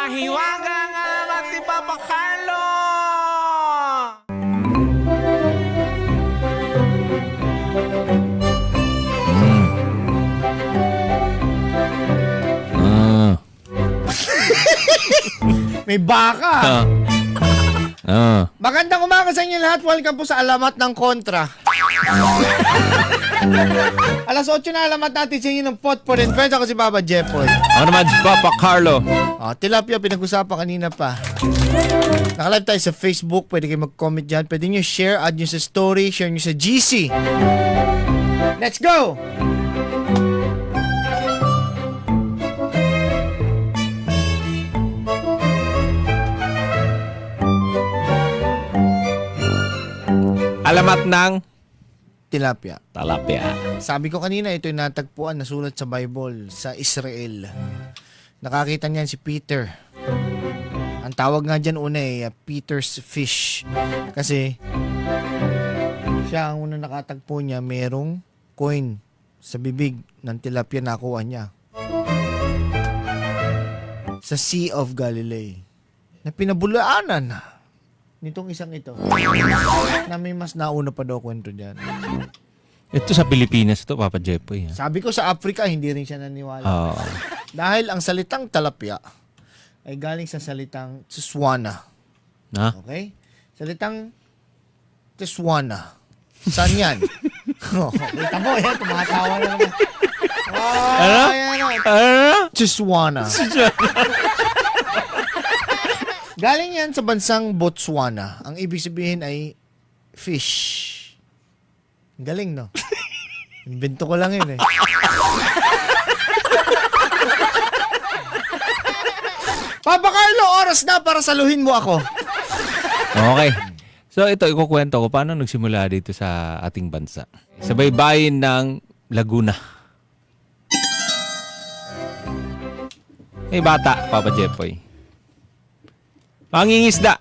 Mahiwaga nga mati Papa Carlo! May baka. Magandang umaga sa inyo lahat. Welcome po sa Alamat ng Kontra. Alas 8 na alamat natin sa inyo ng Pot for Friends. Ako si Baba Jepoy. Ako naman si Papa Carlo. Tilapia, pinag-usapan kanina pa. Nakalive tayo sa Facebook. Pwede kayo mag-comment dyan. Pwede nyo share, add nyo sa story, share nyo sa GC. Let's go! Alamat ng Tilapia. talapia. Sabi ko kanina, ito yung natagpuan na sulat sa Bible sa Israel. Nakakita niyan si Peter. Ang tawag nga dyan una Peter's fish. Kasi siya ang unang nakatagpo niya, merong coin sa bibig ng tilapia na nakuha niya. Sa Sea of Galilee. Na pinabulaanan nitong isang ito. Na may mas nauna pa daw kwento dyan. Ito sa Pilipinas to, Papa Jepoy. Sabi ko sa Africa, hindi rin siya naniwala. Dahil ang salitang talapia ay galing sa salitang Tswana. Okay? Salitang Tswana. Saan yan? Kita mo, tumatawa na naman. Tswana. Galing yan sa bansang Botswana. Ang ibig sabihin ay fish. Galing, no? Invento ko lang yun Papa Carlo, oras na para saluhin mo ako. Okay. So ito, ikukwento ko paano nagsimula dito sa ating bansa. Sa baybayin ng Laguna. May bata, Papa Jepoy. Mangingisda.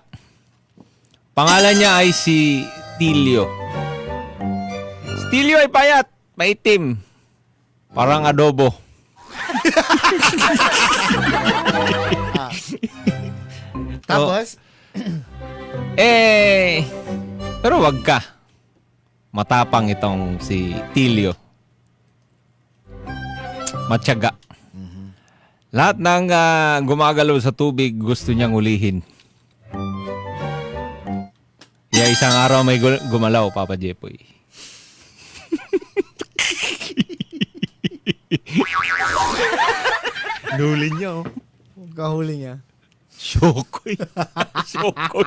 Pangalan niya ay si Tilio. Si Tilio ay payat, maitim. Parang adobo. Tapos? Pero wag ka. Matapang itong si Tilio. Matyaga. Lahat ng gumagalaw sa tubig gusto niyang ulihin. Kaya isang araw may gumalaw, Papa Jepoy. Nuli niya, kahuli niya. Shokoy. Shokoy.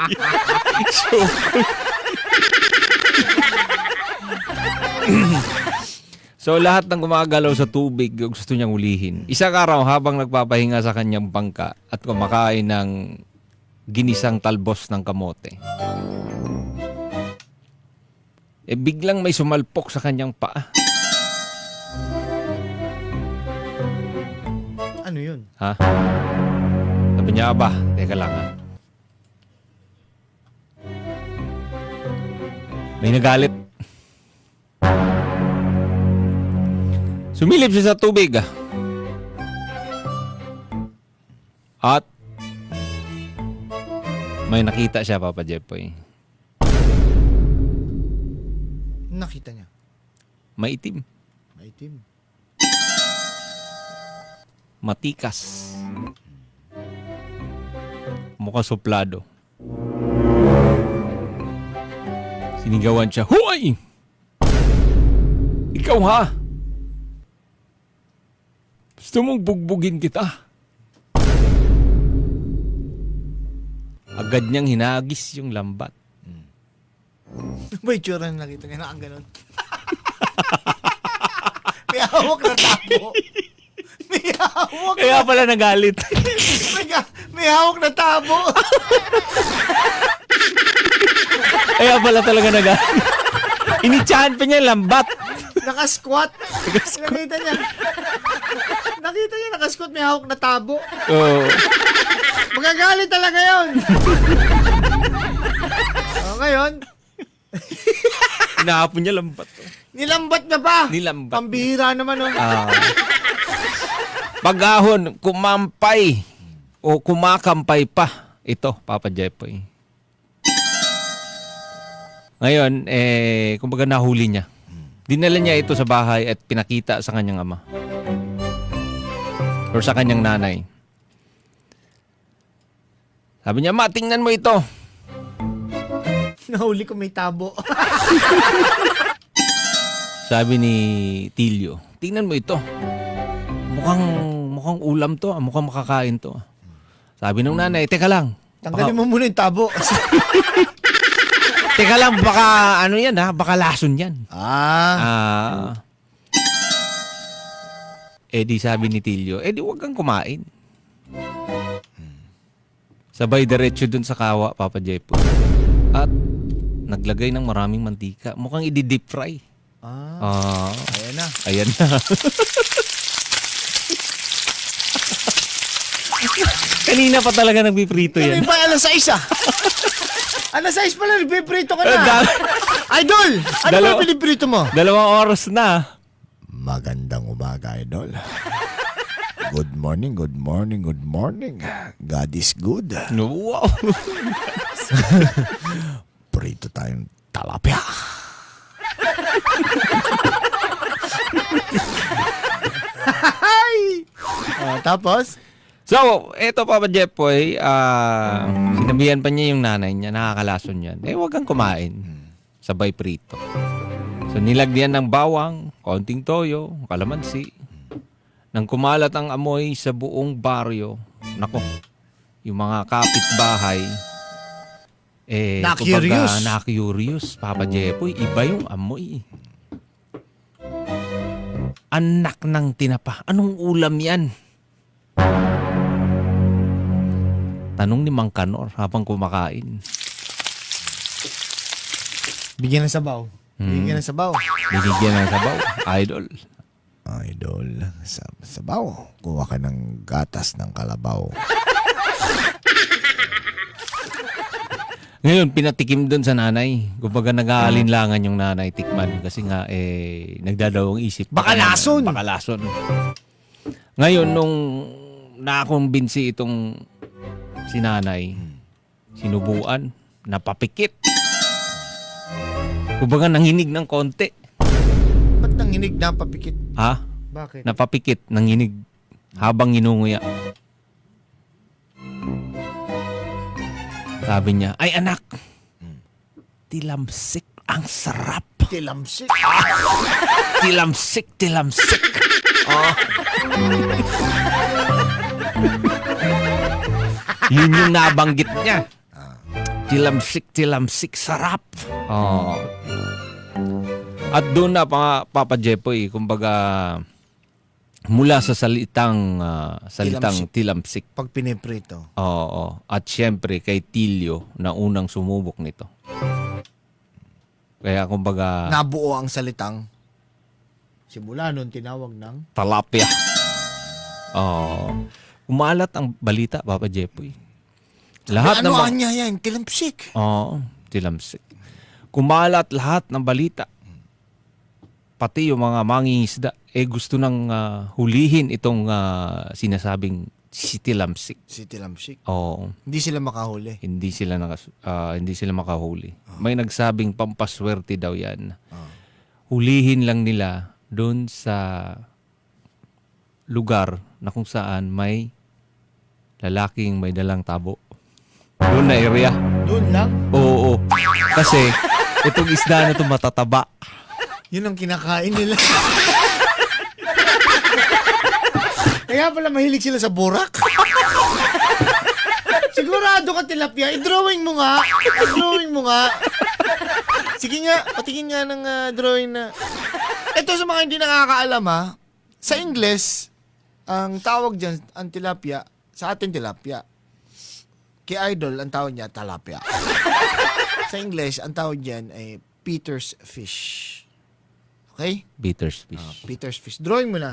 Shokoy. So lahat ng gumagalaw sa tubig gusto niyang ulihin. Isang araw habang nagpapahinga sa kanyang bangka at kumakain ng ginisang talbos ng kamote. Biglang may sumalpok sa kanyang paa. Ano yun? Sabi niya, aba, teka lang May nagalit. Sumilip siya sa tubig At may nakita siya, Papa Jepoy. Nakita niya. Maitim. Maitim. Matikas. Mukhang suplado. Sinigawan siya, "Hoy! Ikaw ha? Gusto mong bugbugin kita?" Agad niyang hinagis yung lambat. May tsura na nakita niya na ang ganun. May hawak na tabo. May hawak Kaya pala nagalit. may hawak na tabo. Kaya pala talaga nagalit. Initsahan pa niya yung lambat. Naka-squat. Nakita niya. Naka-squat, may hawak na tabo. Oo. Magagalit talaga yun. Ngayon, Hinahapon niya lambat. nilambat na ba? Nilambat. Pambihira naman, oh. Pag-ahon, kumampay. o kumakampay pa ito, Papa Jepoy. Ngayon, kumbaga nahuli niya. Dinala niya ito sa bahay at pinakita sa kanyang ama. Or sa kanyang nanay. Sabi niya, "Ma, tingnan mo ito." Nahuli ko may tabo. Sabi ni Tilio, "Tingnan mo ito. Mukhang ulam to. Mukhang makakain to." Sabi ng nanay, "Teka lang. Tanggalin mo muna yung tabo. Teka lang, baka ano yan ha? Baka lason yan." Di sabi ni Tilio, di wag kang kumain. Sabay diretso dun sa kawa, Papa Jepo. At naglagay ng maraming mantika. Mukhang i-deep fry. Ayan na. Ayan na. Kanina pa talaga nagpiprito yan. Kami pa alas 6 ah. Alas 6 pala, nagpiprito ka na. Idol! Ano ba piniprito mo? 2 oras na. Magandang umaga, Idol. Good morning, good morning, good morning. God is good. Wow. Prito tayong talapia. Tapos? So, eto Papa Jepoy, sinabihan pa niya yung nanay niya, nakakalason yan. Wag kang kumain. Sabay prito. So, nilagyan ng bawang, konting toyo, kalamansi. Nang kumalat ang amoy sa buong baryo, nako, yung mga kapitbahay, na-curious. Na-curious, Papa Jepoy, iba yung amoy. Anak ng tinapa, anong ulam yan? Tanong ni Mang Kanor habang kumakain. Bigyan ng sabaw. Bigyan ng sabaw. Binigyan ng sabaw, Idol. Idol, sabaw. Kuha ka ng gatas ng kalabaw. Ngayon, pinatikim doon sa nanay. Kumbaga nag-aalinlangan yung nanay tikman. Kasi nga, nagdadawang isip. Baka lason! Baka lason. Ngayon, nung nakumbinsi itong si nanay, sinubuan, napapikit. Kumbaga nanginig ng konti. Ba't nanginig na papikit? Ha? Bakit? Napapikit, nanginig habang inunguya. Sabi niya, "Ay anak, tilamsik ang sarap." Tilamsik. Tilamsik, tilamsik. Oh. Yun yung nabanggit niya. Tilamsik, tilamsik, sarap. Oh. At doon na, Papa Jepoy, kumbaga, mula sa salitang tilamsik. Pag piniprito. Oo. At syempre, kay Tilio na unang sumubok nito. Kaya kumbaga, Nabuo ang salitang simula nun tinawag ng talapia. Oo. Umalat ang balita, Papa Jepoy. Lahat ano ng niya yan? Tilamsik. Oo, tilamsik. Kumalat lahat ng balita. Pati yung mga mangingisda, gusto nang hulihin itong sinasabing si Tilamsik. Si Tilamsik. Oo, Hindi sila makahuli. hindi sila makahuli. May nagsabing pampaswerte daw yan. Hulihin lang nila doon sa lugar na kung saan may lalaking may dalang tabo. Doon na area. Doon lang? Oo. Kasi itong isda na ito matataba. Yun ang kinakain nila. Kaya pala mahilig sila sa burak. Sigurado ka, tilapia. I-drawing mo nga. I-drawing mo nga. Sige nga, patingin nga ng drawing na. Ito sa mga hindi nakakaalam ha. Sa Ingles, ang tawag dyan, ang tilapia, sa atin tilapia. Kay Idol, ang tawag niya, talapia. Sa English, ang tawag dyan ay Peter's fish. Okay? Bitters fish. Peter's fish. Drawing mo na.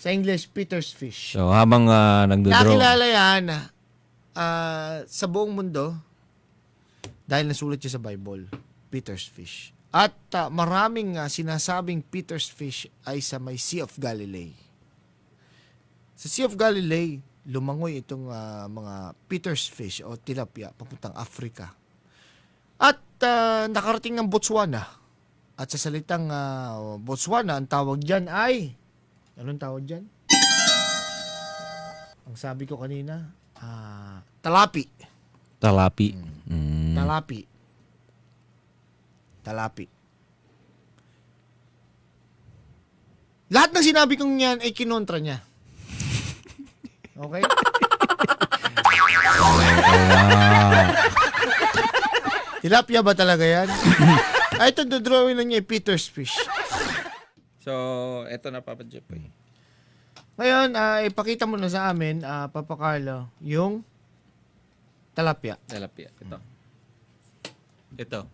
Sa English, Peter's fish. So habang nagdodraw. Nakilala yan sa buong mundo dahil nasulat siya sa Bible. Peter's fish. At maraming sinasabing Peter's fish ay sa may Sea of Galilee. Sa Sea of Galilee, lumangoy itong mga Peter's fish o tilapia papuntang Africa. At nakarating ng Botswana. At sa salitang Botswana, ang tawag dyan ay... Anong tawag dyan? Ang sabi ko kanina, talapi. Talapi. Talapi. Talapi. Lahat ng sinabi kong yan ay kinontra niya. Okay? Tilapia ba talaga yan? Ay, ito, drawing lang niya Peter's fish. So, eto na Papa Jepoy. Ngayon, ipakita mo na sa amin, Papa Carlo, yung talapia. Tilapia. Ito.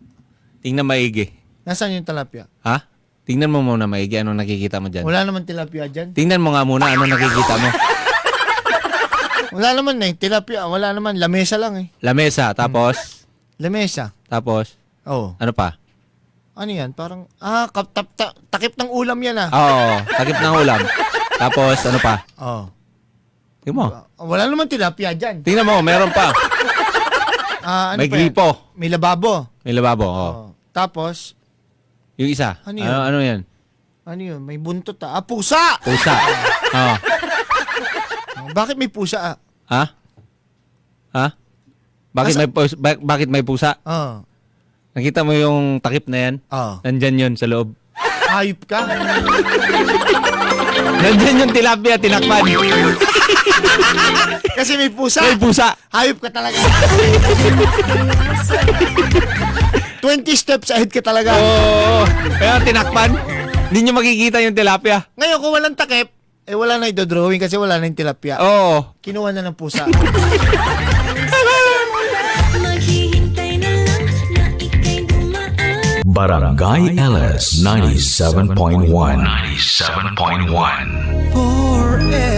Tingnan maigi. Nasaan yung talapia? Ha? Tingnan mo muna maigi. Anong nakikita mo dyan? Wala naman tilapia dyan. Tingnan mo nga muna anong nakikita mo. Wala naman tilapia. Wala naman. Lamesa lang eh. Lamesa. Tapos? Lamesa. Tapos? Oh. Ano pa? Ano yan? Parang, takip ng ulam yan Oo. Takip ng ulam. Tapos, ano pa? Oh. Tingnan mo. Wala naman tilapia dyan. Tingnan mo. Meron pa. Ano May pa yan? gripo. May lababo. May lababo. Oh. Oh. Tapos, Yung isa. Ano yun? Ano yan? ano yun? May buntot pusa! Pusa. Oo. Bakit may pusa Ha? Ha? Bakit may pusa? Oh. Nakita mo yung takip na yan? Oh. Nandyan yun sa loob. Hayop ka? Nandyan yung tilapia, tinakpan. Kasi may pusa. May pusa. Hayop ka talaga. 20 steps ahead ka talaga. Oo. Kaya tinakpan. Hindi nyo makikita yung tilapia. Ngayon, kung walang takip, wala na drawing kasi wala na yung tilapia. Oo. Kinuha na ng pusa. Maghihintay na lang na ika'y dumaan. Barangay LS 97.1 97.1 Forever